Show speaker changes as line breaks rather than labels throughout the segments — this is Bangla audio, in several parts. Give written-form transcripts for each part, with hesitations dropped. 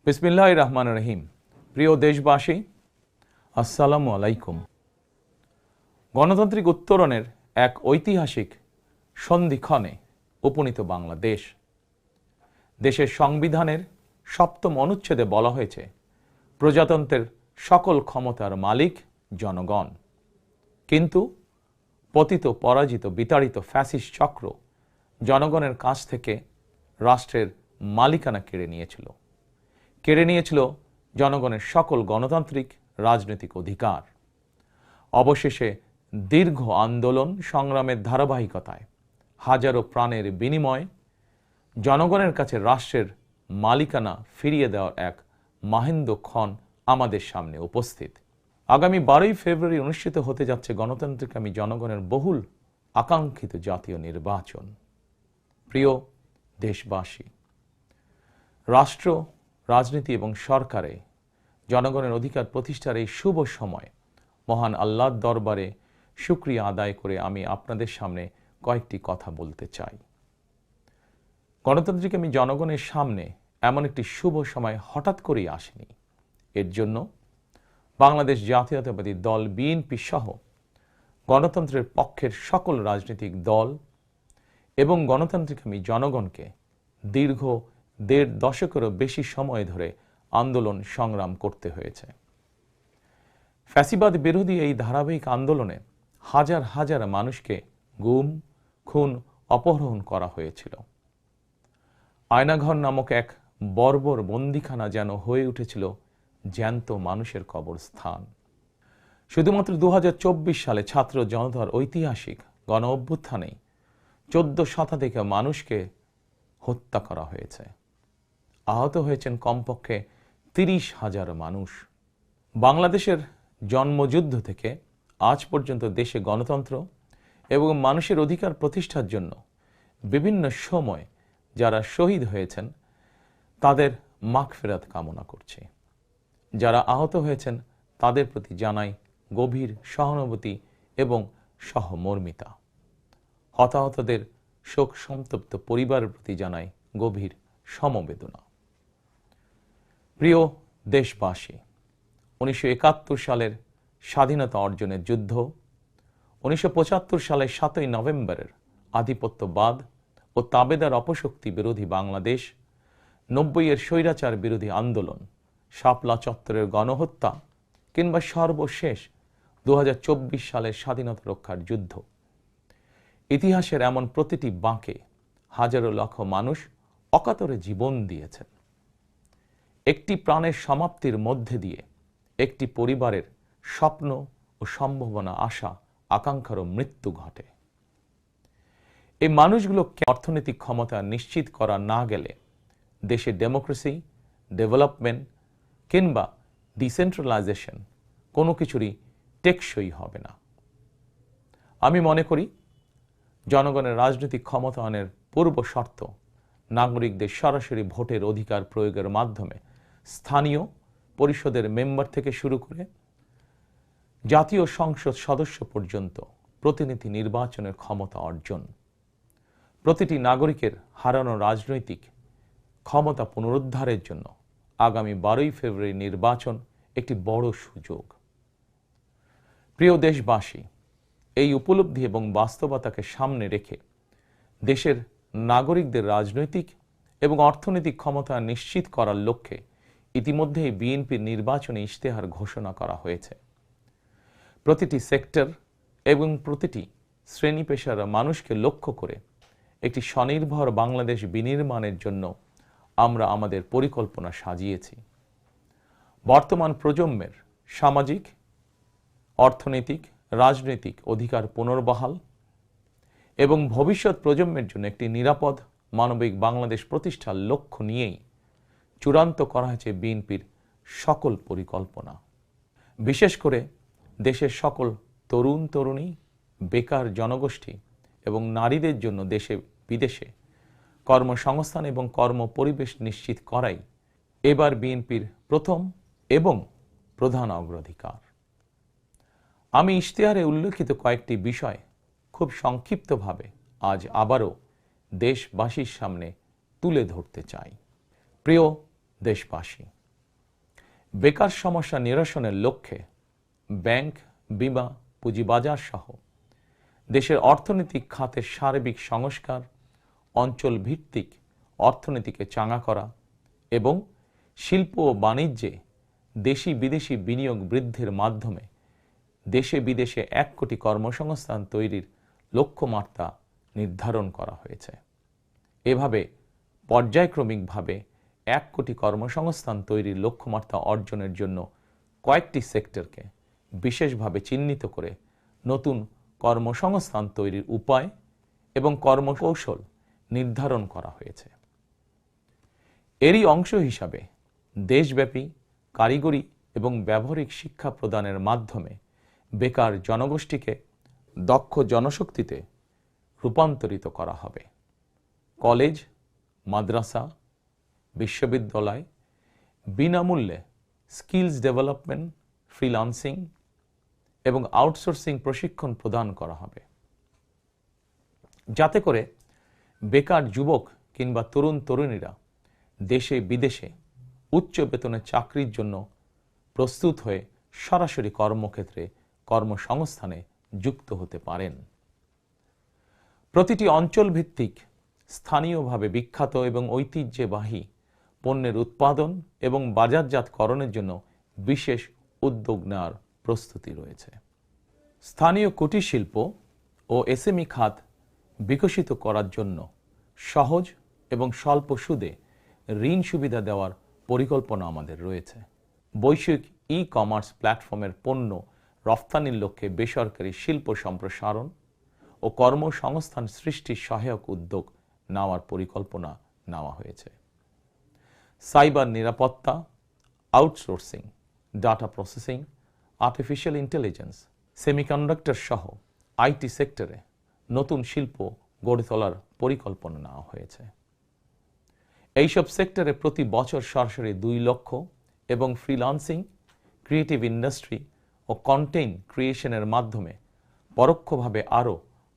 বিসমিল্লাহির রহমানির রহিম। প্রিয় দেশবাসী, আসসালামু আলাইকুম। গণতান্ত্রিক উত্তরণের এক ঐতিহাসিক সন্ধিক্ষণে উপনীত বাংলাদেশ। দেশের সংবিধানের ৭ম অনুচ্ছেদে বলা হয়েছে, প্রজাতন্ত্রের সকল ক্ষমতার মালিক জনগণ। কিন্তু পতিত, পরাজিত, বিতাড়িত ফ্যাসিস্ট চক্র জনগণের কাছ থেকে রাষ্ট্রের মালিকানা কেড়ে নিয়েছিল জনগণের সকল গণতান্ত্রিক রাজনৈতিক অধিকার। অবশেষে দীর্ঘ আন্দোলন সংগ্রামের ধারাবাহিকতায় হাজারো প্রাণের বিনিময়ে জনগণের কাছে রাষ্ট্রের মালিকানা ফিরিয়ে দেওয়ার এক মাহেন্দ্রক্ষণ আমাদের সামনে উপস্থিত। আগামী 12ই ফেব্রুয়ারি অনুষ্ঠিত হতে যাচ্ছে গণতান্ত্রিকামী জনগণের বহুল আকাঙ্ক্ষিত জাতীয় নির্বাচন। প্রিয় দেশবাসী, রাষ্ট্র, রাজনীতি এবং সরকারে জনগণের অধিকার প্রতিষ্ঠার এই শুভ সময় মহান আল্লাহর দরবারে শুকরিয়া আদায় করে আমি আপনাদের সামনে কয়েকটি কথা বলতে চাই। গণতান্ত্রিকামী জনগণের সামনে এমন একটি শুভ সময় হঠাৎ করেই আসেনি। এর জন্য বাংলাদেশ জাতীয়তাবাদী দল বিএনপি সহ গণতন্ত্রের পক্ষের সকল রাজনৈতিক দল এবং গণতান্ত্রিকামী জনগণকে দীর্ঘ ১.৫ দশকেরও বেশি সময় ধরে আন্দোলন সংগ্রাম করতে হয়েছে। ফ্যাসিবাদ বিরোধী এই ধারাবাহিক আন্দোলনে হাজার হাজার মানুষকে গুম, খুন, অপহরণ করা হয়েছিল। আয়নাঘর নামক এক বর্বর বন্দিখানা যেন হয়ে উঠেছিল জ্যান্ত মানুষের কবরস্থান। শুধুমাত্র ২০২৪ সালে ছাত্র জনতার ঐতিহাসিক গণ অভ্যুত্থানেই ১৪ শতাধিক মানুষকে হত্যা করা হয়েছে। আহত হয়েছেন কমপক্ষে ৩০,০০০ মানুষ। বাংলাদেশের জন্মযুদ্ধ থেকে আজ পর্যন্ত দেশে গণতন্ত্র এবং মানুষের অধিকার প্রতিষ্ঠার জন্য বিভিন্ন সময় যারা শহীদ হয়েছেন তাদের মাগফিরাত কামনা করছি। যারা আহত হয়েছেন তাদের প্রতি জানাই গভীর সহানুভূতি এবং সহমর্মিতা। হতাহতদের শোক সন্তপ্ত পরিবারের প্রতি জানাই গভীর সমবেদনা। প্রিয় দেশবাসী, ১৯৭১ সালের স্বাধীনতা অর্জনের যুদ্ধ, ১৯৭৫ সালের ৭ই নভেম্বরের আধিপত্যবাদ ও তাবেদার অপশক্তি বিরোধী বাংলাদেশ, ৯০-এর স্বৈরাচার বিরোধী আন্দোলন, শাপলা চত্বরের গণহত্যা কিংবা সর্বশেষ ২০২৪ সালের স্বাধীনতা রক্ষার যুদ্ধ, ইতিহাসের এমন প্রতিটি বাঁকে হাজারো লক্ষ মানুষ অকাতরে জীবন দিয়েছেন। একটি প্রাণের সমাপ্তির মধ্যে দিয়ে একটি পরিবারের স্বপ্ন ও সম্ভাবনা, আশা, আকাঙ্ক্ষারও মৃত্যু ঘটে। এই মানুষগুলোকে অর্থনৈতিক ক্ষমতা নিশ্চিত করা না গেলে দেশের ডেমোক্রেসি, ডেভেলপমেন্ট কিংবা ডিসেন্ট্রালাইজেশন কোনো কিছুরই টেকসই হবে না। আমি মনে করি জনগণের রাজনৈতিক ক্ষমতায়নের পূর্ব শর্ত নাগরিকদের সরাসরি ভোটের অধিকার প্রয়োগের মাধ্যমে স্থানীয় পরিষদের মেম্বার থেকে শুরু করে জাতীয় সংসদ সদস্য পর্যন্ত প্রতিনিধি নির্বাচনের ক্ষমতা অর্জন। প্রতিটি নাগরিকের হারানো রাজনৈতিক ক্ষমতা পুনরুদ্ধারের জন্য আগামী ১২ই ফেব্রুয়ারি নির্বাচন একটি বড় সুযোগ। প্রিয় দেশবাসী, এই উপলব্ধি এবং বাস্তবতাকে সামনে রেখে দেশের নাগরিকদের রাজনৈতিক এবং অর্থনৈতিক ক্ষমতা নিশ্চিত করার লক্ষ্যে ইতিমধ্যেই বিএনপির নির্বাচনী ইশতেহার ঘোষণা করা হয়েছে। প্রতিটি সেক্টর এবং প্রতিটি শ্রেণী পেশার মানুষকে লক্ষ্য করে একটি স্বনির্ভর বাংলাদেশ বিনির্মাণের জন্য আমরা আমাদের পরিকল্পনা সাজিয়েছি। বর্তমান প্রজন্মের সামাজিক, অর্থনৈতিক, রাজনৈতিক অধিকার পুনর্বহাল এবং ভবিষ্যৎ প্রজন্মের জন্য একটি নিরাপদ মানবিক বাংলাদেশ প্রতিষ্ঠার লক্ষ্য নিয়েই চূড়ান্ত করা হয়েছে বিএনপির সকল পরিকল্পনা। বিশেষ করে দেশের সকল তরুণ তরুণী, বেকার জনগোষ্ঠী এবং নারীদের জন্য দেশে বিদেশে কর্মসংস্থান এবং কর্ম পরিবেশ নিশ্চিত করাই এবার বিএনপির প্রথম এবং প্রধান অগ্রাধিকার। আমি ইশতেহারে উল্লেখিত কয়েকটি বিষয় খুব সংক্ষিপ্তভাবে আজ আবারও দেশবাসীর সামনে তুলে ধরতে চাই। প্রিয় দেশবাসী, বেকার সমস্যা নিরসনের লক্ষ্যে ব্যাংক, বীমা, পুঁজিবাজার সহ দেশের অর্থনৈতিক খাতের সার্বিক সংস্কার, অঞ্চল ভিত্তিক অর্থনীতিকে চাঙা করা এবং শিল্প ও বাণিজ্যে দেশি বিদেশি বিনিয়োগ বৃদ্ধির মাধ্যমে দেশে বিদেশে 1 কোটি কর্মসংস্থান তৈরির লক্ষ্যমাত্রা নির্ধারণ করা হয়েছে। এভাবে পর্যায়ক্রমিকভাবে 1 কোটি কর্মসংস্থান তৈরির লক্ষ্যমাত্রা অর্জনের জন্য কয়েকটি সেক্টরকে বিশেষভাবে চিহ্নিত করে নতুন কর্মসংস্থান তৈরির উপায় এবং কর্মকৌশল নির্ধারণ করা হয়েছে। এরই অংশ হিসাবে দেশব্যাপী কারিগরি এবং ব্যবহারিক শিক্ষা প্রদানের মাধ্যমে বেকার জনগোষ্ঠীকে দক্ষ জনশক্তিতে রূপান্তরিত করা হবে। কলেজ, মাদ্রাসা, বিশ্ববিদ্যালয় বিনামূল্যে স্কিলস ডেভেলপমেন্ট, ফ্রিল্যান্সিং এবং আউটসোর্সিং প্রশিক্ষণ প্রদান করা হবে, যাতে করে বেকার যুবক কিংবা তরুণ তরুণীরা দেশে বিদেশে উচ্চ বেতনের চাকরির জন্য প্রস্তুত হয়ে সরাসরি কর্মক্ষেত্রে কর্মসংস্থানে যুক্ত হতে পারেন। প্রতিটি অঞ্চল ভিত্তিক স্থানীয়ভাবে বিখ্যাত এবং ঐতিহ্যবাহী পণ্যের উৎপাদন এবং বাজারজাতকরণের জন্য বিশেষ উদ্যোগ নেওয়ার প্রস্তুতি রয়েছে। স্থানীয় কুটির শিল্প ও এসএমই খাত বিকশিত করার জন্য সহজ এবং স্বল্প সুদে ঋণ সুবিধা দেওয়ার পরিকল্পনা আমাদের রয়েছে। বৈশ্বিক ই-কমার্স প্ল্যাটফর্মের পণ্য রফতানির লক্ষ্যে বেসরকারি শিল্প সম্প্রসারণ ও কর্মসংস্থান সৃষ্টির সহায়ক উদ্যোগ নেওয়ার পরিকল্পনা নেওয়া হয়েছে। সাইবার নিরাপত্তা, outsourcing, data processing, artificial intelligence, semiconductor সহ আইটি সেক্টরে নতুন শিল্প গড়ে তোলার পরিকল্পনা নেওয়া হয়েছে। এইসব সেক্টরে প্রতি বছর সরাসরি 2 লক্ষ এবং ফ্রিল্যান্সিং, ক্রিয়েটিভ ইন্ডাস্ট্রি ও কন্টেন্ট ক্রিয়েশনের মাধ্যমে পরোক্ষভাবে আরও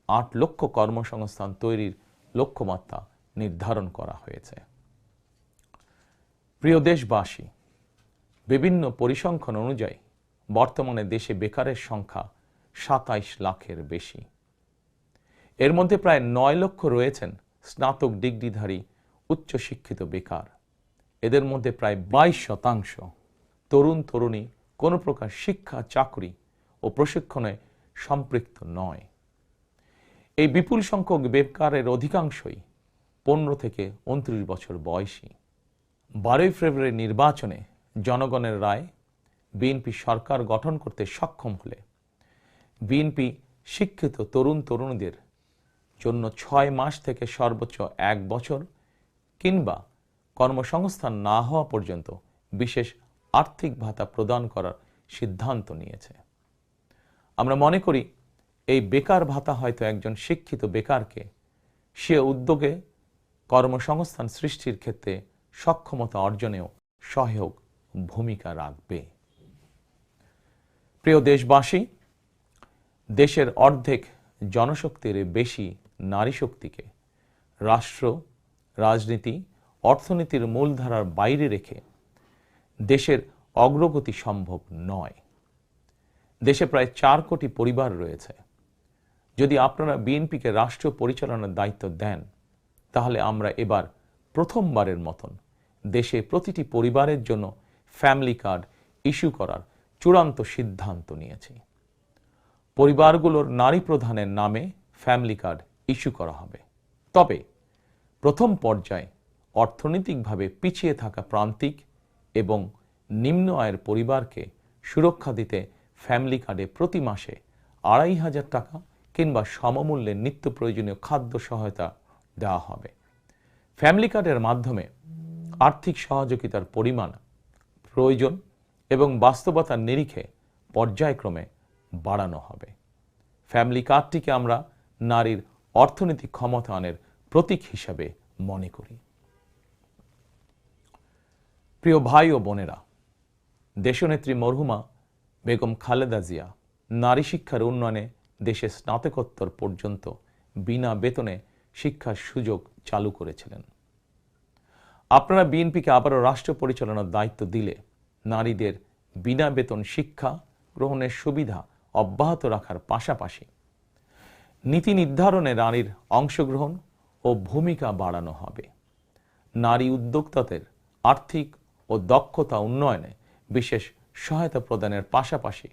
8 লক্ষ কর্মসংস্থান তৈরির লক্ষ্যমাত্রা নির্ধারণ করা হয়েছে। প্রিয় দেশবাসী, বিভিন্ন পরিসংখ্যান অনুযায়ী বর্তমানে দেশে বেকারের সংখ্যা 27 লাখের বেশি। এর মধ্যে প্রায় 9 লক্ষ রয়েছেন স্নাতক ডিগ্রিধারী উচ্চশিক্ষিত বেকার। এদের মধ্যে প্রায় 22% তরুণ তরুণী কোনো প্রকার শিক্ষা, চাকরি ও প্রশিক্ষণে সম্পৃক্ত নয়। এই বিপুল সংখ্যক বেকারের অধিকাংশই 15 থেকে 29 বছর বয়সী। 12 ফেব্রুয়ারি নির্বাচনে জনগণের রায় বিএনপি সরকার গঠন করতে সক্ষম হলে বিএনপি শিক্ষিত তরুণ তরুণীদের জন্য 6 মাস থেকে সর্বোচ্চ 1 বছর কিংবা কর্মসংস্থান না হওয়া পর্যন্ত বিশেষ আর্থিক ভাতা প্রদান করার সিদ্ধান্ত নিয়েছে। আমরা মনে করি এই বেকার ভাতা হয়তো একজন শিক্ষিত বেকারকে সে উদ্যোগে কর্মসংস্থান সৃষ্টির ক্ষেত্রে সক্ষমতা অর্জনেও সহায়ক ভূমিকা রাখবে। প্রিয় দেশবাসী, দেশের অর্ধেক জনশক্তির বেশি নারী শক্তিকে রাষ্ট্র, রাজনীতি, অর্থনীতির মূলধারার বাইরে রেখে দেশের অগ্রগতি সম্ভব নয়। দেশে প্রায় 4 কোটি পরিবার রয়েছে। যদি আপনারা বিএনপিকে রাষ্ট্র পরিচালনার দায়িত্ব দেন, তাহলে আমরা এবার প্রথমবারের মতন দেশে প্রতিটি পরিবারের জন্য ফ্যামিলি কার্ড ইস্যু করার চূড়ান্ত সিদ্ধান্ত নিয়েছি। পরিবারগুলোর নারী প্রধানের নামে ফ্যামিলি কার্ড ইস্যু করা হবে। তবে প্রথম পর্যায়ে অর্থনৈতিকভাবে পিছিয়ে থাকা প্রান্তিক এবং নিম্ন আয়ের পরিবারকে সুরক্ষা দিতে ফ্যামিলি কার্ডে প্রতি মাসে 2,500 টাকা কিংবা সমমূল্যে নিত্য প্রয়োজনীয় খাদ্য সহায়তা দেওয়া হবে। ফ্যামিলি কার্ডের মাধ্যমে আর্থিক সহযোগিতার পরিমাণ, প্রয়োজন এবং বাস্তবতার নিরিখে পর্যায়ক্রমে বাড়ানো হবে। ফ্যামিলি কার্ডটিকে আমরা নারীর অর্থনৈতিক ক্ষমতায়নের প্রতীক হিসাবে মনে করি। প্রিয় ভাই ও বোনেরা, দেশনেত্রী মরহুমা বেগম খালেদা জিয়া নারী শিক্ষার উন্নয়নে দেশে স্নাতকোত্তর পর্যন্ত বিনা বেতনে শিক্ষার সুযোগ চালু করেছিলেন। আপনারা বিএনপিকে আবারও রাষ্ট্র পরিচালনার দায়িত্ব দিলে নারীদের বিনা বেতন শিক্ষা গ্রহণের সুবিধা অব্যাহত রাখার পাশাপাশি নীতি নির্ধারণে নারীর অংশগ্রহণ ও ভূমিকা বাড়ানো হবে। নারী উদ্যোক্তাদের আর্থিক ও দক্ষতা উন্নয়নে বিশেষ সহায়তা প্রদানের পাশাপাশি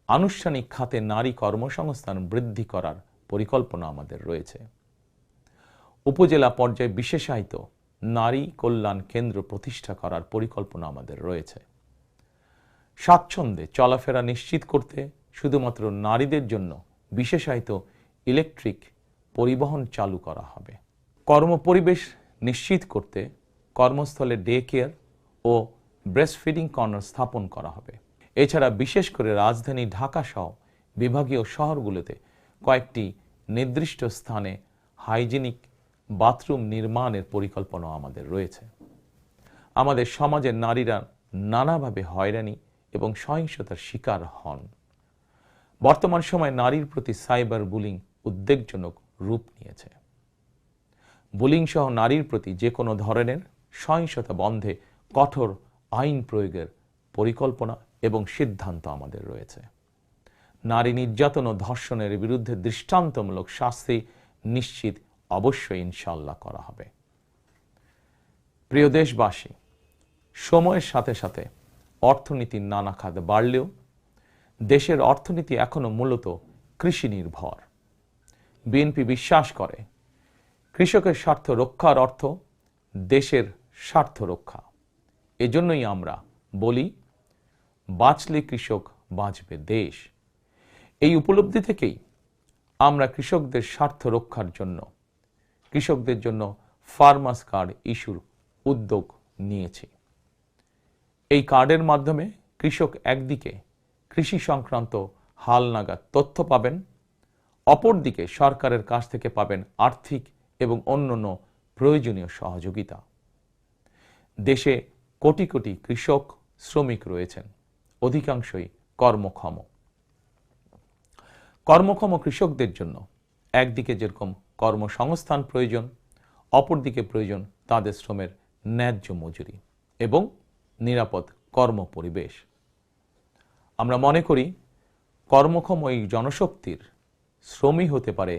আনুষ্ঠানিক খাতে নারী কর্মসংস্থান বৃদ্ধি করার পরিকল্পনা আমাদের রয়েছে। উপজেলা পর্যায়ে বিশেষায়িত নারী কল্যাণ কেন্দ্র প্রতিষ্ঠা করার পরিকল্পনা আমাদের রয়েছে। স্বাচ্ছন্দ্যে চলাফেরা নিশ্চিত করতে শুধুমাত্র নারীদের জন্য বিশেষায়িত ইলেকট্রিক পরিবহন চালু করা হবে। কর্মপরিবেশ নিশ্চিত করতে কর্মস্থলে ডে কেয়ার ও ব্রেস্টফিডিং কর্নার স্থাপন করা হবে। এছাড়া বিশেষ করে রাজধানী ঢাকা সহ বিভাগীয় শহরগুলোতে কয়েকটি নির্দিষ্ট স্থানে হাইজিনিক বাথরুম নির্মাণের পরিকল্পনা আমাদের রয়েছে। আমাদের সমাজের নারীরা নানাভাবে হয়রানি এবং সহিংসতার শিকার হন। বর্তমান সময়ে নারীর প্রতি সাইবার বুলিং উদ্বেগজনক রূপ নিয়েছে। বুলিং সহ নারীর প্রতি যে কোনো ধরনের সহিংসতা বন্ধে কঠোর আইন প্রয়োগের পরিকল্পনা এবং সিদ্ধান্ত আমাদের রয়েছে। নারী নির্যাতন ও ধর্ষণের বিরুদ্ধে দৃষ্টান্তমূলক শাস্তি নিশ্চিত অবশ্যই ইনশাআল্লাহ করা হবে। প্রিয় দেশবাসী, সময়ের সাথে সাথে অর্থনীতির নানা খাত বাড়লেও দেশের অর্থনীতি এখনো মূলত কৃষি নির্ভর। বিএনপি বিশ্বাস করে কৃষকের স্বার্থ রক্ষার অর্থ দেশের স্বার্থ রক্ষা। এজন্যই আমরা বলি, বাঁচলে কৃষক বাঁচবে দেশ। এই উপলব্ধি থেকেই আমরা কৃষকদের স্বার্থ রক্ষার জন্য কৃষকদের জন্য ফার্মার্স কার্ড ইস্যুর উদ্যোগ নিয়েছি। এই কার্ডের মাধ্যমে কৃষক একদিকে কৃষি সংক্রান্ত হালনাগাদ তথ্য পাবেন, অপরদিকে সরকারের কাছ থেকে পাবেন আর্থিক এবং অন্যান্য প্রয়োজনীয় সহযোগিতা। দেশে কোটি কোটি কৃষক শ্রমিক রয়েছেন, অধিকাংশই কর্মক্ষম কৃষকদের জন্য একদিকে যেরকম কর্মসংস্থান প্রয়োজন, অপরদিকে প্রয়োজন তাদের শ্রমের ন্যায্য মজুরি এবং নিরাপদ কর্মপরিবেশ। আমরা মনে করি কর্মক্ষম এই জনশক্তির শ্রমই হতে পারে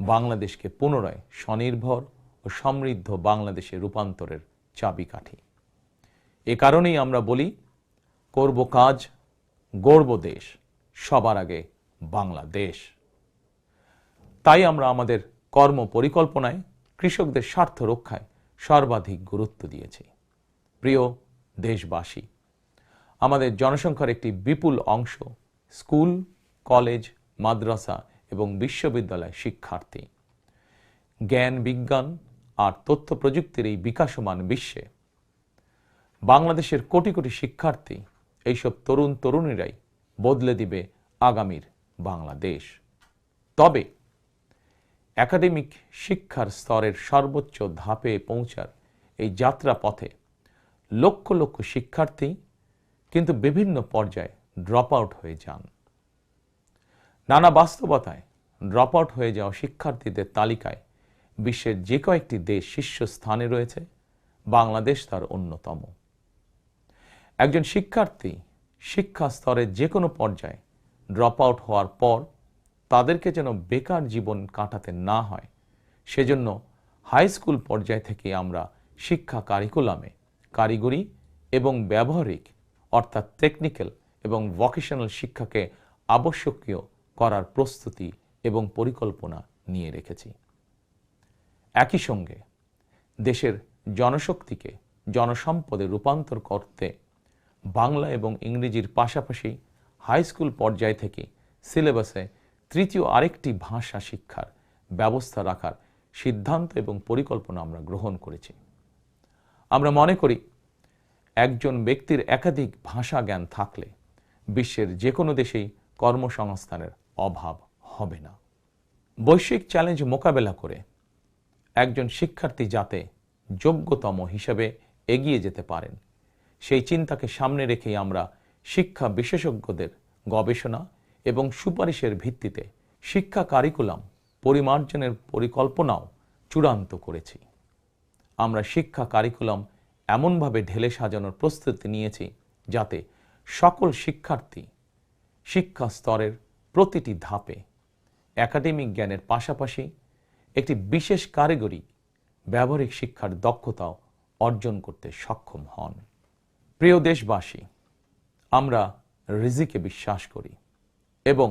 বাংলাদেশকে পুনরায় স্বনির্ভর ও সমৃদ্ধ বাংলাদেশে রূপান্তরের চাবিকাঠি। এ কারণেই আমরা বলি, করব কাজ, গড়ব দেশ, সবার আগে বাংলাদেশ। তাই আমরা আমাদের কর্ম পরিকল্পনায় কৃষকদের স্বার্থ রক্ষায় সর্বাধিক গুরুত্ব দিয়েছি। প্রিয় দেশবাসী, আমাদের জনসংখ্যার একটি বিপুল অংশ স্কুল, কলেজ, মাদ্রাসা এবং বিশ্ববিদ্যালয় শিক্ষার্থী। জ্ঞান, বিজ্ঞান আর তথ্য প্রযুক্তির এই বিকাশমান বিশ্বে বাংলাদেশের কোটি কোটি শিক্ষার্থী, এইসব তরুণ তরুণীরাই বদলে দিবে আগামীর বাংলাদেশ। তবে একাডেমিক শিক্ষার স্তরের সর্বোচ্চ ধাপে পৌঁছার এই যাত্রা পথে লক্ষ লক্ষ শিক্ষার্থী কিন্তু বিভিন্ন পর্যায়ে ড্রপ আউট হয়ে যান। নানা বাস্তবতায় ড্রপ আউট হয়ে যাওয়া শিক্ষার্থীদের তালিকায় বিশ্বের যে কয়েকটি দেশ শীর্ষস্থানে রয়েছে, বাংলাদেশ তার অন্যতম। একজন শিক্ষার্থী শিক্ষা স্তরের যে কোনো পর্যায়ে ড্রপ আউট হওয়ার পর তাদেরকে যেন বেকার জীবন কাটাতে না হয়, সেজন্য হাই স্কুল পর্যায় থেকে আমরা শিক্ষা কারিকুলামে কারিগরি এবং ব্যবহারিক অর্থাৎ টেকনিক্যাল এবং ভোকেশনাল শিক্ষাকে আবশ্যকীয় করার প্রস্তুতি এবং পরিকল্পনা নিয়ে রেখেছি। একই সঙ্গে দেশের জনশক্তিকে জনসম্পদে রূপান্তর করতে বাংলা এবং ইংরেজির পাশাপাশি হাই স্কুল পর্যায় থেকে সিলেবাসে তৃতীয় আরেকটি ভাষা শিক্ষার ব্যবস্থা রাখার সিদ্ধান্ত এবং পরিকল্পনা আমরা গ্রহণ করেছি। আমরা মনে করি একজন ব্যক্তির একাধিক ভাষা জ্ঞান থাকলে বিশ্বের যে কোনো দেশেই কর্মসংস্থানের অভাব হবে না। বৈশ্বিক চ্যালেঞ্জ মোকাবেলা করে একজন শিক্ষার্থী যাতে যোগ্যতম হিসেবে এগিয়ে যেতে পারেন, সেই চিন্তাকে সামনে রেখেই আমরা শিক্ষা বিশেষজ্ঞদের গবেষণা এবং সুপারিশের ভিত্তিতে শিক্ষা কারিকুলাম পরিমার্জনের পরিকল্পনাও চূড়ান্ত করেছি। আমরা শিক্ষা কারিকুলাম এমনভাবে ঢেলে সাজানোর প্রস্তুতি নিয়েছি যাতে সকল শিক্ষার্থী শিক্ষা স্তরের প্রতিটি ধাপে একাডেমিক জ্ঞানের পাশাপাশি একটি বিশেষ কারিগরি ব্যবহারিক শিক্ষার দক্ষতাও অর্জন করতে সক্ষম হন। প্রিয় দেশবাসী, আমরা রিজিকে বিশ্বাস করি এবং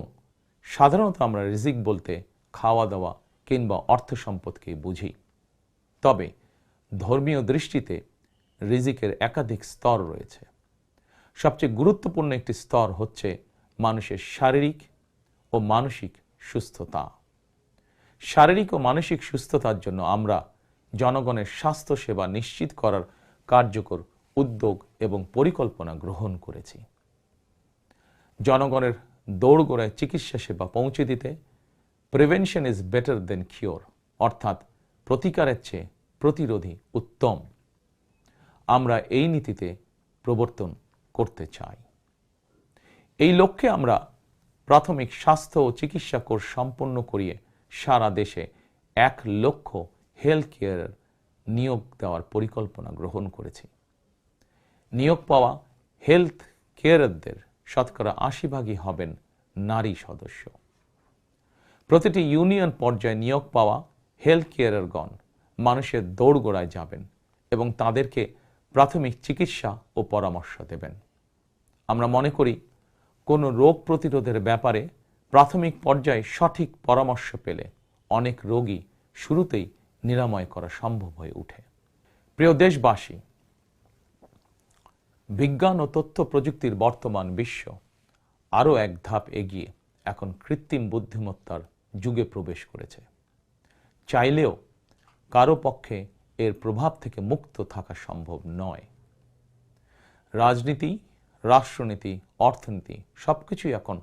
সাধারণত আমরা রিজিক বলতে খাওয়া দাওয়া কিংবা অর্থ সম্পদকে বুঝি। তবে ধর্মীয় দৃষ্টিতে রিজিকের একাধিক স্তর রয়েছে। সবচেয়ে গুরুত্বপূর্ণ একটি স্তর হচ্ছে মানুষের শারীরিক ও মানসিক সুস্থতা। শারীরিক ও মানসিক সুস্থতার জন্য আমরা জনগণের স্বাস্থ্যসেবা নিশ্চিত করার কার্যকর উদ্যোগ এবং পরিকল্পনা গ্রহণ করেছি। জনগণের দৌড়গোড়ায় চিকিৎসা সেবা পৌঁছে দিতে prevention is better then cure, অর্থাৎ প্রতিকারের চেয়ে প্রতিরোধী উত্তম, আমরা এই নীতিতে প্রবর্তন করতে চাই। এই লক্ষ্যে আমরা প্রাথমিক স্বাস্থ্য ও চিকিৎসা কোর্স সম্পন্ন করিয়ে সারা দেশে 1 লক্ষ হেলথ কেয়ার নিয়োগ দেওয়ার পরিকল্পনা গ্রহণ করেছি। নিয়োগ পাওয়া হেলথ কেয়ারদের শতকরা 80% হবেন নারী সদস্য। প্রতিটি ইউনিয়ন পর্যায়ে নিয়োগ পাওয়া হেলথ কেয়ারগণ মানুষের দৌড়গোড়ায় যাবেন এবং তাদেরকে প্রাথমিক চিকিৎসা ও পরামর্শ দেবেন। আমরা মনে করি কোনো রোগ প্রতিরোধের ব্যাপারে প্রাথমিক পর্যায়ে সঠিক পরামর্শ পেলে অনেক রোগী শুরুতেই নিরাময় করা সম্ভব হয়ে ওঠে। প্রিয় দেশবাসী, বিজ্ঞান ও তথ্য প্রযুক্তির বর্তমান বিশ্ব আরও এক ধাপ এগিয়ে এখন কৃত্রিম বুদ্ধিমত্তার যুগে প্রবেশ করেছে। চাইলেও কারো পক্ষে এর প্রভাব থেকে মুক্ত থাকা সম্ভব নয়। রাজনীতি, রাষ্ট্রনীতি, অর্থনীতি সবকিছুই এখন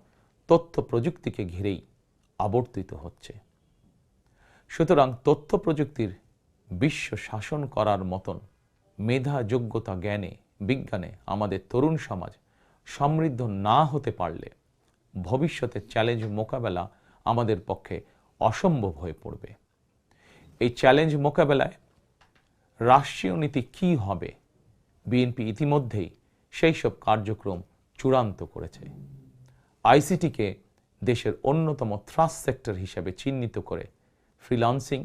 তথ্য প্রযুক্তিকে ঘিরেই আবর্তিত হচ্ছে। সুতরাং তথ্য প্রযুক্তির বিশ্ব শাসন করার মতন মেধা, যোগ্যতা, জ্ঞানে, বিজ্ঞানে আমাদের তরুণ সমাজ সমৃদ্ধ না হতে পারলে ভবিষ্যতের চ্যালেঞ্জ মোকাবেলা আমাদের পক্ষে অসম্ভব হয়ে পড়বে। এই চ্যালেঞ্জ মোকাবেলায় রাষ্ট্রীয় নীতি কী হবে, বিএনপি ইতিমধ্যেই সেই সব কার্যক্রম চূড়ান্ত করেছে। আইসিটিকে দেশের অন্যতম থ্রাস্ট সেক্টর হিসেবে চিহ্নিত করে ফ্রিল্যান্সিং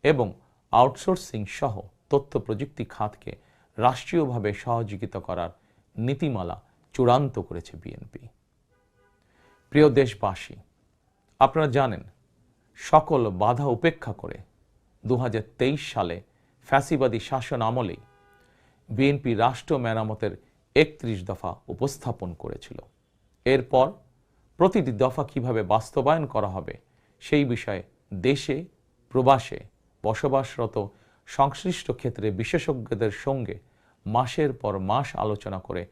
এবং আউটসোর্সিং সহ তথ্য প্রযুক্তি খাতকে রাষ্ট্রীয়ভাবে সহযোগিতা করার নীতিমালা চূড়ান্ত করেছে বিএনপি। প্রিয় দেশবাসী, আপনারা জানেন সকল বাধা উপেক্ষা করে 2023 সালে ফ্যাসিবাদী শাসন আমলেই বিএনপি রাষ্ট্র মেরামতের 31 দফা উপস্থাপন করেছিল। এরপর প্রতিটি দফা কিভাবে বাস্তবায়ন করা হবে সেই বিষয়ে দেশে প্রবাসে বসবাসরত সংশ্লিষ্ট ক্ষেত্রে বিশেষজ্ঞদের সঙ্গে মাসের পর মাস আলোচনা করে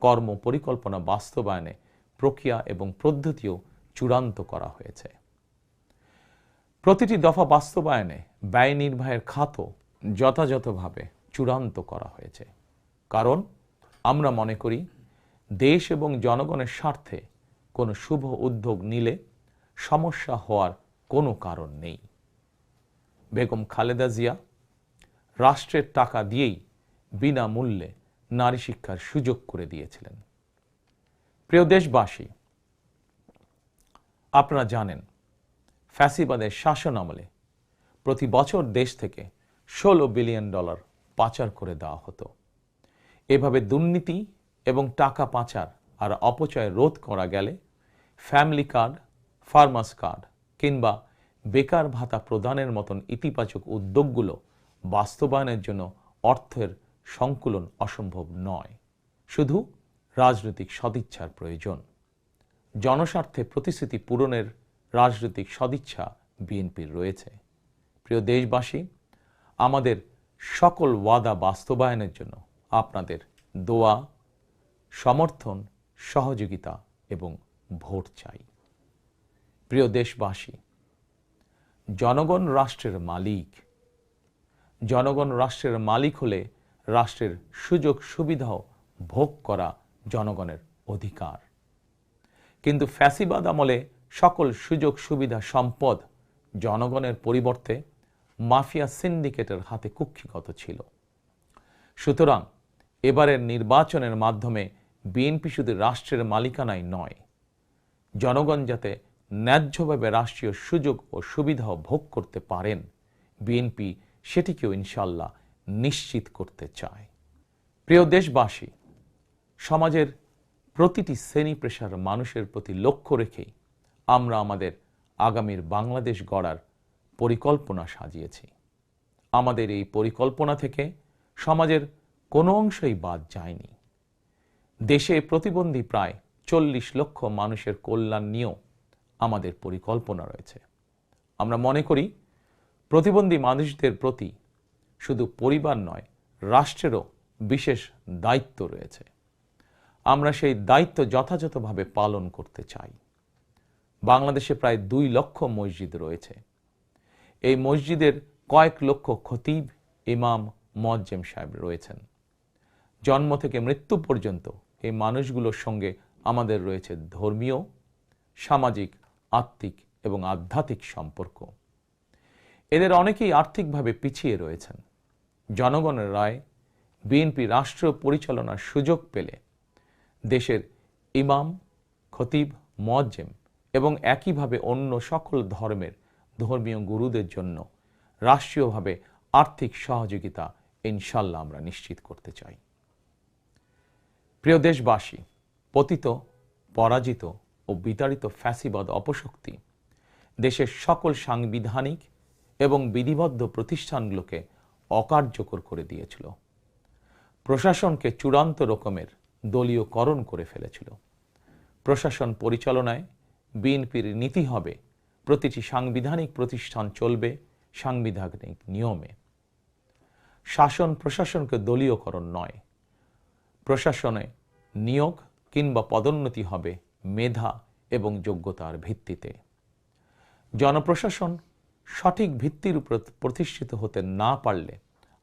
কর্ম পরিকল্পনা বাস্তবায়নে প্রক্রিয়া এবং পদ্ধতিও চূড়ান্ত করা হয়েছে। প্রতিটি দফা বাস্তবায়নে ব্যয় নির্বাহের খাতও যথাযথভাবে চূড়ান্ত করা হয়েছে। কারণ আমরা মনে করি দেশ এবং জনগণের স্বার্থে কোনো শুভ উদ্যোগ নিলে সমস্যা হওয়ার কোনো কারণ নেই। বেগম খালেদা জিয়া রাষ্ট্রের টাকা দিয়েই বিনামূল্যে নারী শিক্ষার সুযোগ করে দিয়েছিলেন। প্রিয় দেশবাসী, আপনারা জানেন ফ্যাসিবাদের শাসন আমলে প্রতি বছর দেশ থেকে $16 বিলিয়ন পাচার করে দেওয়া হতো। এভাবে দুর্নীতি এবং টাকা পাচার আর অপচয় রোধ করা গেলে ফ্যামিলি কার্ড, ফার্মার্স কার্ড কিংবা বেকার ভাতা প্রদানের মতন ইতিবাচক উদ্যোগগুলো বাস্তবায়নের জন্য অর্থের সংকুলন অসম্ভব নয়। শুধু রাজনৈতিক সদিচ্ছার প্রয়োজন। জনস্বার্থে প্রতিশ্রুতি পূরণের রাজনৈতিক সদিচ্ছা বিএনপির রয়েছে। প্রিয় দেশবাসী, আমাদের সকল ওয়াদা বাস্তবায়নের জন্য আপনাদের দোয়া, সমর্থন, সহযোগিতা এবং ভোট চাই। প্রিয় দেশবাসী, জনগণ রাষ্ট্রের মালিক। জনগণ রাষ্ট্রের মালিক হলে রাষ্ট্রের সুযোগ সুবিধাও ভোগ করা জনগণের অধিকার। কিন্তু ফ্যাসিবাদ আমলে সকল সুযোগ সুবিধা সম্পদ জনগণের পরিবর্তে মাফিয়া সিন্ডিকেটের হাতে কুক্ষিগত ছিল। সুতরাং এবারের নির্বাচনের মাধ্যমে বিএনপি শুধু রাষ্ট্রের মালিকানায় নয়, জনগণ যাতে ন্যায্যভাবে রাষ্ট্রীয় সুযোগ ও সুবিধাও ভোগ করতে পারেন, বিএনপি সেটিকেও ইনশাল্লাহ নিশ্চিত করতে চায়। প্রিয় দেশবাসী, সমাজের প্রতিটি শ্রেণী পেশার মানুষের প্রতি লক্ষ্য রেখেই আমরা আমাদের আগামীর বাংলাদেশ গড়ার পরিকল্পনা সাজিয়েছি। আমাদের এই পরিকল্পনা থেকে সমাজের কোনো অংশই বাদ যায়নি। দেশে প্রতিবন্ধী প্রায় 40 লক্ষ মানুষের কল্যাণ নিয়েও আমাদের পরিকল্পনা রয়েছে। আমরা মনে করি প্রতিবন্ধী মানুষদের প্রতি শুধু পরিবার নয়, রাষ্ট্রেরও বিশেষ দায়িত্ব রয়েছে। আমরা সেই দায়িত্ব যথাযথভাবে পালন করতে চাই। বাংলাদেশে প্রায় 2 লক্ষ মসজিদ রয়েছে। এই মসজিদের কয়েক লক্ষ খতিব, ইমাম, মুয়াজ্জিম সাহেব রয়েছেন। জন্ম থেকে মৃত্যু পর্যন্ত এই মানুষগুলোর সঙ্গে আমাদের রয়েছে ধর্মীয়, সামাজিক, আত্মিক এবং আধ্যাত্মিক সম্পর্ক। এদের অনেকেই আর্থিকভাবে পিছিয়ে রয়েছেন। জনগণের রায় বিএনপি রাষ্ট্র পরিচালনার সুযোগ পেলে দেশের ইমাম, খতিব, মুয়াজ্জিম এবং একইভাবে অন্য সকল ধর্মের ধর্মীয় গুরুদের জন্য রাষ্ট্রীয়ভাবে আর্থিক সহযোগিতা ইনশাল্লাহ আমরা নিশ্চিত করতে চাই। প্রিয় দেশবাসী, পতিত, পরাজিত ও বিতাড়িত ফ্যাসিবাদ অপশক্তি দেশের সকল সাংবিধানিক এবং বিধিবদ্ধ প্রতিষ্ঠানগুলোকে অকার্যকর করে দিয়েছিল। প্রশাসনকে চূড়ান্ত রকমের দলীয়করণ করে ফেলেছিল। প্রশাসন পরিচালনায় বিএনপির নীতি হবে প্রতিটি সাংবিধানিক প্রতিষ্ঠান চলবে সাংবিধানিক নিয়মে। শাসন প্রশাসনকে দলীয়করণ নয়, প্রশাসনে নিয়োগ কিংবা পদোন্নতি হবে মেধা এবং যোগ্যতার ভিত্তিতে। জনপ্রশাসন সঠিক ভিত্তির উপর প্রতিষ্ঠিত হতে না পারলে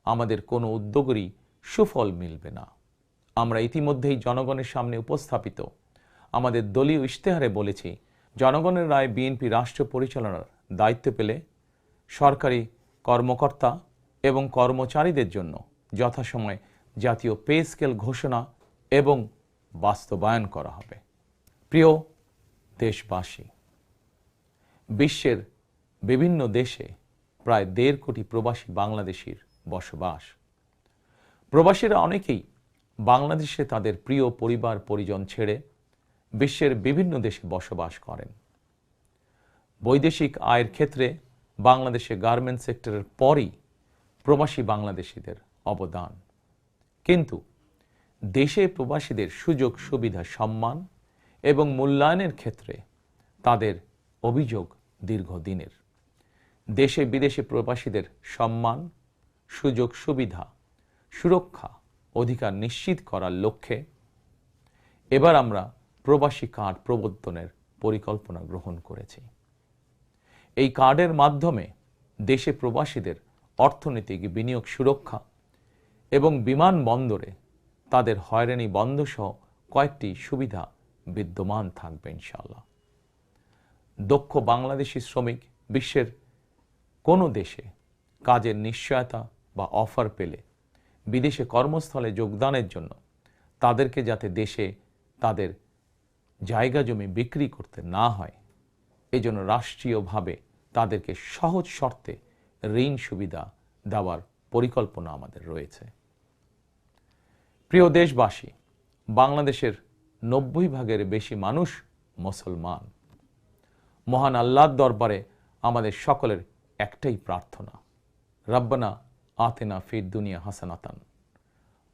আমাদের কোনো উদ্যোগেরই সুফল মিলবে না। আমরা ইতিমধ্যেই জনগণের সামনে উপস্থাপিত আমাদের দলীয় ইশতেহারে বলেছি, জনগণের রায় বিএনপি রাষ্ট্র পরিচালনার দায়িত্ব পেলে সরকারি কর্মকর্তা এবং কর্মচারীদের জন্য যথাসময়ে জাতীয় পে স্কেল ঘোষণা এবং বাস্তবায়ন করা হবে। প্রিয় দেশবাসী, বিশ্বের বিভিন্ন দেশে প্রায় 1.5 কোটি প্রবাসী বাংলাদেশির বসবাস। প্রবাসীরা অনেকেই বাংলাদেশে তাদের প্রিয় পরিবার পরিজন ছেড়ে বিশ্বের বিভিন্ন দেশে বসবাস করেন। বৈদেশিক আয়ের ক্ষেত্রে বাংলাদেশে গার্মেন্টস সেক্টরের পরই প্রবাসী বাংলাদেশিদের অবদান। কিন্তু দেশে প্রবাসীদের সুযোগ সুবিধা, সম্মান এবং মূল্যায়নের ক্ষেত্রে তাদের অভিযোগ দীর্ঘদিনের। দেশে বিদেশে প্রবাসীদের সম্মান, সুযোগ সুবিধা, সুরক্ষা, অধিকার নিশ্চিত করার লক্ষ্যে এবার আমরা প্রবাসী কার্ড প্রবর্তনের পরিকল্পনা গ্রহণ করেছি। এই কার্ডের মাধ্যমে দেশে প্রবাসীদের অর্থনৈতিক বিনিয়োগ সুরক্ষা এবং বিমানবন্দরে তাদের হয়রানি বন্ধ সহ কয়েকটি সুবিধা বিদ্যমান থাকবে ইনশাআল্লাহ। দক্ষ বাংলাদেশি শ্রমিক বিশ্বের কোনো দেশে কাজের নিশ্চয়তা বা অফার পেলে বিদেশে কর্মস্থলে যোগদানের জন্য তাদেরকে যাতে দেশে তাদের জায়গা জমি বিক্রি করতে না হয়, এজন্য রাষ্ট্রীয়ভাবে তাদেরকে সহজ শর্তে ঋণ সুবিধা দেওয়ার পরিকল্পনা আমাদের রয়েছে। প্রিয় দেশবাসী, বাংলাদেশের 90% বেশি মানুষ মুসলমান। মহান আল্লাহর দরবারে আমাদের সকলের একটাই প্রার্থনা, রব্বানা আতিনা ফিদ দুনিয়া হাসানাতান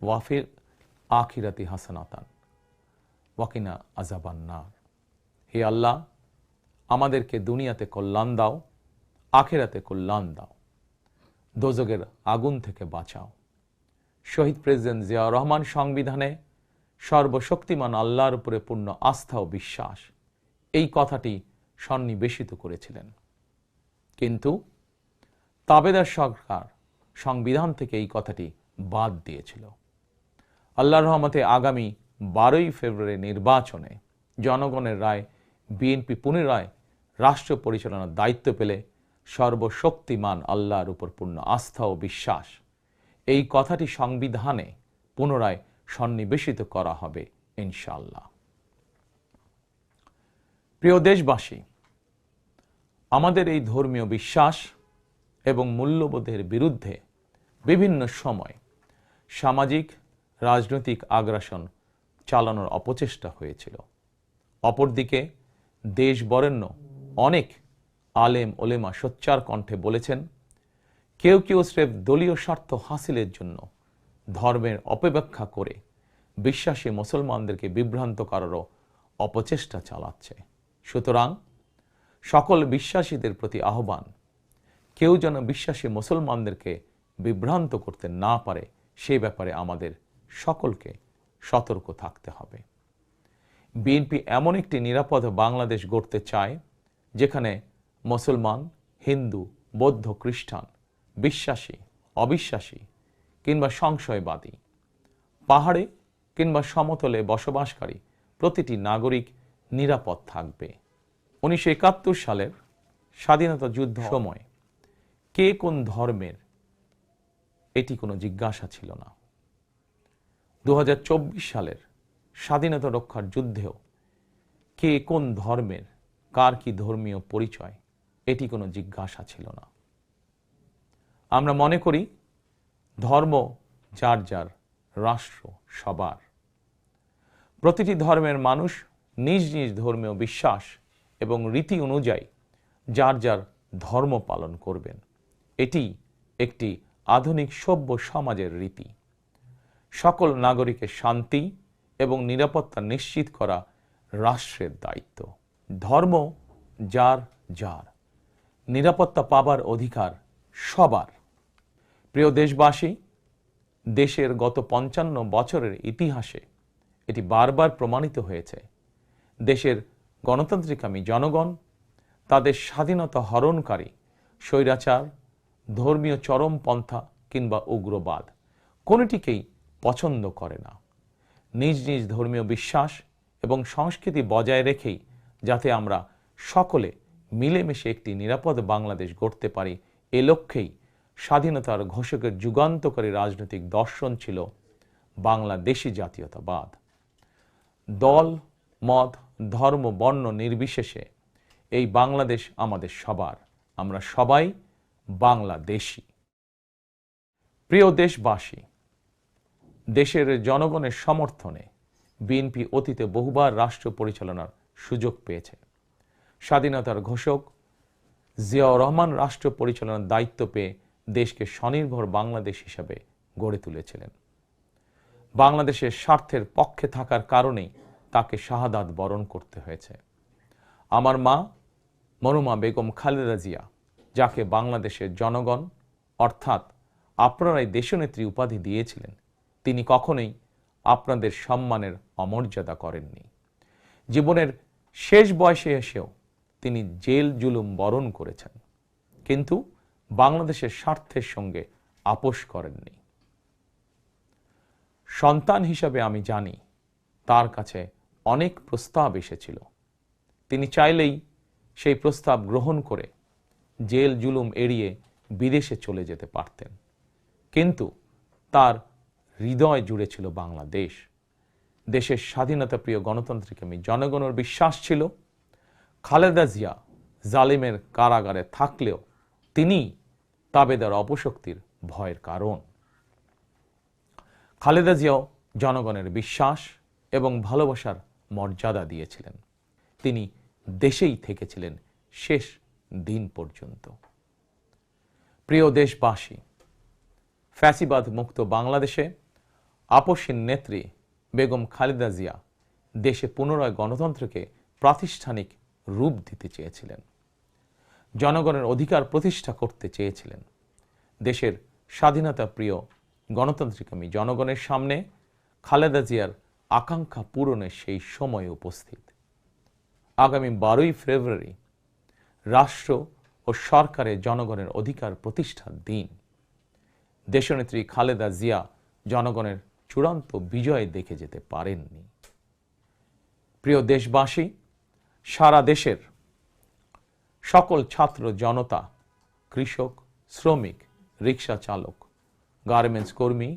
ওয়া ফিল আখিরাতি হাসানাতান ওয়াকিনা আযাবান নার। হে আল্লাহ, আমাদেরকে দুনিয়াতে কল্যাণ দাও, আখিরাতে কল্যাণ দাও, দোজখের আগুন থেকে বাঁচাও। শহীদ প্রেসিডেন্ট জিয়াউর রহমান সংবিধানে সর্বশক্তিমান আল্লাহর উপরে পূর্ণ আস্থা ও বিশ্বাস, এই কথাটি সন্নিবেশিত করেছিলেন। কিন্তু তাবেদার সরকার সংবিধান থেকে এই কথাটি বাদ দিয়েছিল। আল্লাহর রহমতে আগামী 12ই ফেব্রুয়ারি নির্বাচনে জনগণের রায় বিএনপি পুনরায় রাষ্ট্র পরিচালনার দায়িত্ব পেলে সর্বশক্তিমান আল্লাহর উপর পূর্ণ আস্থা ও বিশ্বাস, এই কথাটি সংবিধানে পুনরায় সন্নিবেশিত করা হবে ইনশাআল্লাহ। প্রিয় দেশবাসী, আমাদের এই ধর্মীয় বিশ্বাস এবং মূল্যবোধের বিরুদ্ধে বিভিন্ন সময় সামাজিক রাজনৈতিক আগ্রাসন চালানোর অপচেষ্টা হয়েছিল। অপরদিকে দেশ বরেণ্য অনেক আলেম ওলেমা সোচ্চার কণ্ঠে বলেছেন, কেউ কেউ স্রেফ দলীয় স্বার্থ হাসিলের জন্য ধর্মের অপব্যাখ্যা করে বিশ্বাসী মুসলমানদেরকে বিভ্রান্ত করারও অপচেষ্টা চালাচ্ছে। সুতরাং সকল বিশ্বাসীদের প্রতি আহ্বান, কেউ যেন বিশ্বাসী মুসলমানদেরকে বিভ্রান্ত করতে না পারে সেই ব্যাপারে আমাদের সকলকে সতর্ক থাকতে হবে। বিএনপি এমন একটি নিরাপদ বাংলাদেশ গড়তে চায় যেখানে মুসলমান, হিন্দু, বৌদ্ধ, খ্রিস্টান, বিশ্বাসী, অবিশ্বাসী কিংবা সংশয়বাদী, পাহাড়ে কিংবা সমতলে বসবাসকারী প্রতিটি নাগরিক নিরাপদ থাকবে। 1971 সালের স্বাধীনতা যুদ্ধ সময় কে কোন ধর্মের এটি কোনো জিজ্ঞাসা ছিল না। 2024 সালের স্বাধীনতা রক্ষার যুদ্ধেও কে কোন ধর্মের, কার কি ধর্মীয় পরিচয়, এটি কোনো জিজ্ঞাসা ছিল না। আমরা মনে করি ধর্ম যার যার, রাষ্ট্র সবার। প্রতিটি ধর্মের মানুষ নিজ নিজ ধর্মীয় বিশ্বাস এবং রীতি অনুযায়ী যার যার ধর্ম পালন করবেন। এটি একটি আধুনিক সভ্য সমাজের রীতি। সকল নাগরিকের শান্তি এবং নিরাপত্তা নিশ্চিত করা রাষ্ট্রের দায়িত্ব। ধর্ম যার যার, নিরাপত্তা পাবার অধিকার সবার। প্রিয় দেশবাসী, দেশের গত 55 বছরের ইতিহাসে এটি বারবার প্রমাণিত হয়েছে, দেশের গণতান্ত্রিকামী জনগণ তাদের স্বাধীনতা হরণকারী স্বৈরাচার, ধর্মীয় চরমপন্থা কিংবা উগ্রবাদ কোনটিকেই পছন্দ করে না। নিজ নিজ ধর্মীয় বিশ্বাস এবং সংস্কৃতি বজায় রেখেই যাতে আমরা সকলে মিলেমিশে একটি নিরাপদ বাংলাদেশ গড়তে পারি, এ লক্ষ্যেই স্বাধীনতার ঘোষকের যুগান্তকারী রাজনৈতিক দর্শন ছিল বাংলাদেশী জাতীয়তাবাদ। দল, মত, ধর্ম, বর্ণ নির্বিশেষে এই বাংলাদেশ আমাদের সবার। আমরা সবাই বাংলাদেশী। প্রিয় দেশবাসী, দেশের জনগণের সমর্থনে বিএনপি অতীতে বহুবার রাষ্ট্র পরিচালনার সুযোগ পেয়েছে। স্বাধীনতার ঘোষক জিয়াউর রহমান রাষ্ট্র পরিচালনার দায়িত্ব পেয়ে দেশকে স্বনির্ভর বাংলাদেশ হিসাবে গড়ে তুলেছিলেন। বাংলাদেশের স্বার্থের পক্ষে থাকার কারণেই তাকে শাহাদাত বরণ করতে হয়েছে। আমার মা মরহুমা বেগম খালেদা জিয়া, যাকে বাংলাদেশের জনগণ অর্থাৎ আপনারাই দেশনেত্রী উপাধি দিয়েছিলেন, তিনি কখনোই আপনাদের সম্মানের অমর্যাদা করেননি। জীবনের শেষ বয়সে এসেও তিনি জেল জুলুম বরণ করেছেন, কিন্তু বাংলাদেশের স্বার্থের সঙ্গে আপোষ করেননি। সন্তান হিসাবে আমি জানি তার কাছে অনেক প্রস্তাব এসেছিল। তিনি চাইলেই সেই প্রস্তাব গ্রহণ করে জেল জুলুম এড়িয়ে বিদেশে চলে যেতে পারতেন, কিন্তু তার হৃদয় জুড়ে ছিল বাংলাদেশ। দেশের স্বাধীনতা প্রিয় গণতান্ত্রিকামী জনগণের বিশ্বাস ছিল খালেদা জিয়া জালিমের কারাগারে থাকলেও তিনি তাবেদার অপশক্তির ভয়ের কারণ। খালেদা জিয়াও জনগণের বিশ্বাস এবং ভালোবাসার মর্যাদা দিয়েছিলেন। তিনি দেশেই থেকেছিলেন শেষ দিন পর্যন্ত। প্রিয় দেশবাসী, ফ্যাসিবাদ মুক্ত বাংলাদেশে আপসীন নেত্রী বেগম খালেদা জিয়া দেশে পুনরায় গণতন্ত্রকে প্রাতিষ্ঠানিক রূপ দিতে চেয়েছিলেন, জনগণের অধিকার প্রতিষ্ঠা করতে চেয়েছিলেন। দেশের স্বাধীনতা প্রিয় গণতান্ত্রিকামী জনগণের সামনে খালেদা জিয়ার আকাঙ্ক্ষা পূরণের সেই সময় উপস্থিত। আগামী 12ই ফেব্রুয়ারি রাষ্ট্র ও সরকারের জনগণের অধিকার প্রতিষ্ঠার দিন। দেশনেত্রী খালেদা জিয়া জনগণের চূড়ান্ত বিজয় দেখে যেতে পারেননি। প্রিয় দেশবাসী, সারা দেশের সকল ছাত্র জনতা কৃষক, শ্রমিক, রিক্সা চালক, গার্মেন্টস কর্মী,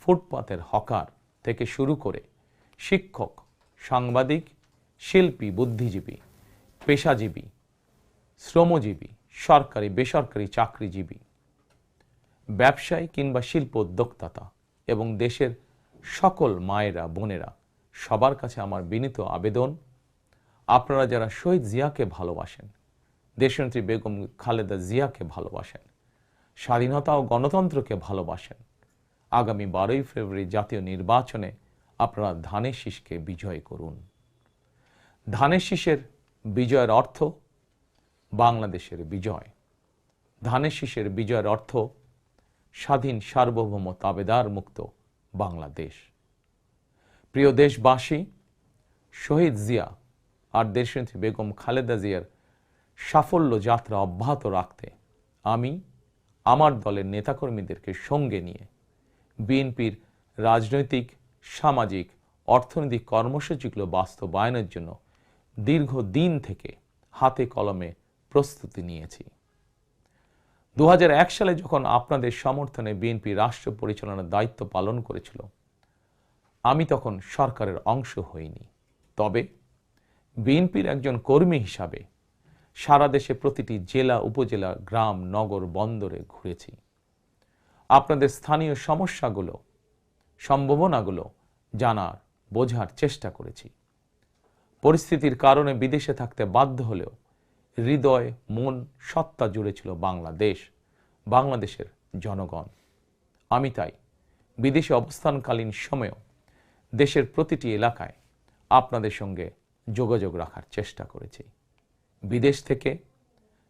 ফুটপাতের হকার থেকে শুরু করে শিক্ষক, সাংবাদিক, শিল্পী, বুদ্ধিজীবী, পেশাজীবী, শ্রমজীবী, সরকারি বেসরকারি চাকরিজীবী, ব্যবসায়ী কিংবা শিল্প উদ্যোক্তা এবং দেশের সকল মায়েরা, বোনেরা, সবার কাছে আমার বিনীত আবেদন, আপনারা যারা শহীদ জিয়াকে ভালোবাসেন, দেশনেত্রী বেগম খালেদা জিয়াকে ভালোবাসেন, স্বাধীনতা ও গণতন্ত্রকে ভালোবাসেন, আগামী 12ই ফেব্রুয়ারি জাতীয় নির্বাচনে আপনারা ধানের শীষকে বিজয় করুন। ধানের শীষের বিজয়ের অর্থ বাংলাদেশের বিজয়। ধানের শীষের বিজয়ের অর্থ স্বাধীন, সার্বভৌম, তাবেদার মুক্ত বাংলাদেশ। প্রিয় দেশবাসী, শহীদ জিয়া আর দেশনেত্রী বেগম খালেদা জিয়ার সাফল্য যাত্রা অব্যাহত রাখতে আমি আমার দলের নেতাকর্মীদেরকে সঙ্গে নিয়ে বিএনপির রাজনৈতিক, সামাজিক, অর্থনৈতিক কর্মসূচিগুলো বাস্তবায়নের জন্য দীর্ঘদিন থেকে হাতে কলমে প্রস্তুতি নিয়েছি। 2001 সালে যখন আপনাদের সমর্থনে বিএনপি রাষ্ট্র পরিচালনার দায়িত্ব পালন করেছিল, আমি তখন সরকারের অংশ হইনি। তবে বিএনপির একজন কর্মী হিসাবে সারা দেশে প্রতিটি জেলা, উপজেলা, গ্রাম, নগর, বন্দরে ঘুরেছি। আপনাদের স্থানীয় সমস্যাগুলো, সম্ভাবনাগুলো জানার, বোঝার চেষ্টা করেছি। পরিস্থিতির কারণে বিদেশে থাকতে বাধ্য হলেও হৃদয়, মন, সত্তা জুড়ে ছিল বাংলাদেশ, বাংলাদেশের জনগণ। আমি তাই বিদেশে অবস্থানকালীন সময়েও দেশের প্রতিটি এলাকায় আপনাদের সঙ্গে যোগাযোগ রাখার চেষ্টা করেছি। বিদেশ থেকে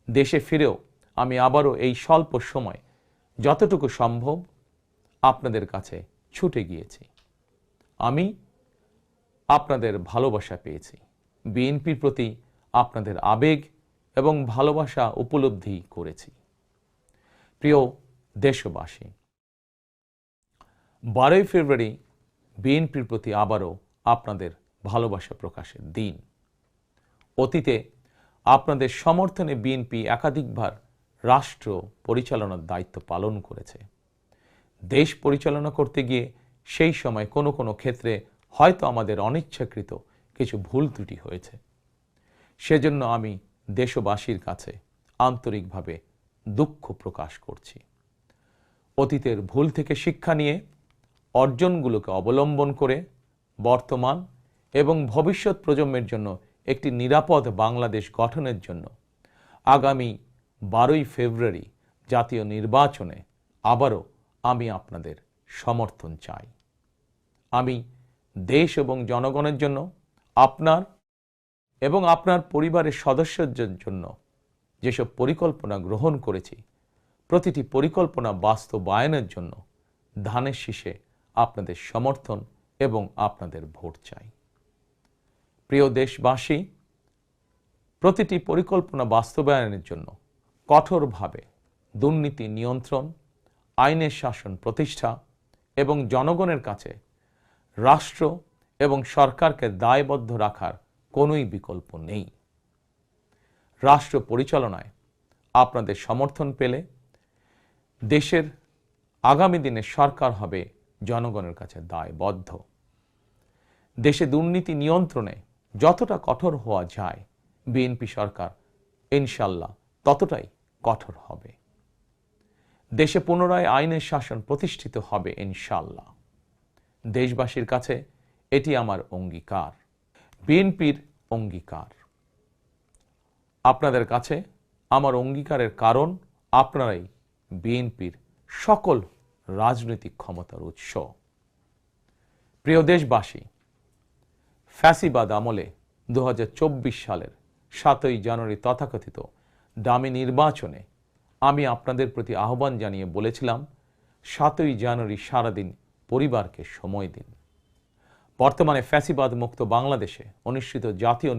দেশে ফিরেও আমি আবারও এই স্বল্প সময় যতটুকু সম্ভব আপনাদের কাছে ছুটে গিয়েছি। আমি আপনাদের ভালোবাসা পেয়েছি, বিএনপির প্রতি আপনাদের আবেগ এবং ভালোবাসা উপলব্ধি করেছি। প্রিয় দেশবাসী, 12ই ফেব্রুয়ারি বিএনপির প্রতি আবারও আপনাদের ভালোবাসা প্রকাশের দিন। অতীতে আপনাদের সমর্থনে বিএনপি একাধিকবার রাষ্ট্র পরিচালনার দায়িত্ব পালন করেছে। দেশ পরিচালনা করতে গিয়ে সেই সময় কোনো কোনো ক্ষেত্রে হয়তো আমাদের অনিচ্ছাকৃত কিছু ভুল ত্রুটি হয়েছে। সেজন্য আমি দেশবাসীর কাছে আন্তরিকভাবে দুঃখ প্রকাশ করছি। অতীতের ভুল থেকে শিক্ষা নিয়ে অর্জনগুলোকে অবলম্বন করে বর্তমান এবং ভবিষ্যৎ প্রজন্মের জন্য একটি নিরাপদ বাংলাদেশ গঠনের জন্য আগামী 12ই ফেব্রুয়ারি জাতীয় নির্বাচনে আবারও আমি আপনাদের সমর্থন চাই। আমি দেশ এবং জনগণের জন্য, আপনার এবং আপনার পরিবারের সদস্যদের জন্য যেসব পরিকল্পনা গ্রহণ করেছি, প্রতিটি পরিকল্পনা বাস্তবায়নের জন্য ধানের শীষে আপনাদের সমর্থন এবং আপনাদের ভোট চাই। প্রিয় দেশবাসী, প্রতিটি পরিকল্পনা বাস্তবায়নের জন্য কঠোরভাবে দুর্নীতি নিয়ন্ত্রণ, আইনের শাসন প্রতিষ্ঠা এবং জনগণের কাছে রাষ্ট্র এবং সরকারকে দায়বদ্ধ রাখার কোনোই বিকল্প নেই। রাষ্ট্র পরিচালনায় আপনাদের সমর্থন পেলে দেশের আগামী দিনে সরকার হবে জনগণের কাছে দায়বদ্ধ। দেশে দুর্নীতি নিয়ন্ত্রণে যতটা কঠোর হওয়া যায়, বিএনপি সরকার ইনশাল্লাহ ততটাই কঠোর হবে। দেশে পুনরায় আইনের শাসন প্রতিষ্ঠিত হবে ইনশাল্লাহ। দেশবাসীর কাছে এটি আমার অঙ্গীকার, বিএনপির অঙ্গীকার। আপনাদের কাছে আমার অঙ্গীকারের কারণ আপনারাই বিএনপির সকল রাজনৈতিক ক্ষমতার উৎস। প্রিয় দেশবাসী, ফ্যাসিবাদ আমলে 2024 সালের 7ই জানুয়ারি তথাকথিত ডামি নির্বাচনে আমি আপনাদের প্রতি আহ্বান জানিয়ে বলেছিলাম, 7ই জানুয়ারি সারাদিন পরিবারকে সময় দিন। বর্তমানে ফ্যাসিবাদ মুক্ত বাংলাদেশে অনুষ্ঠিত জাতীয়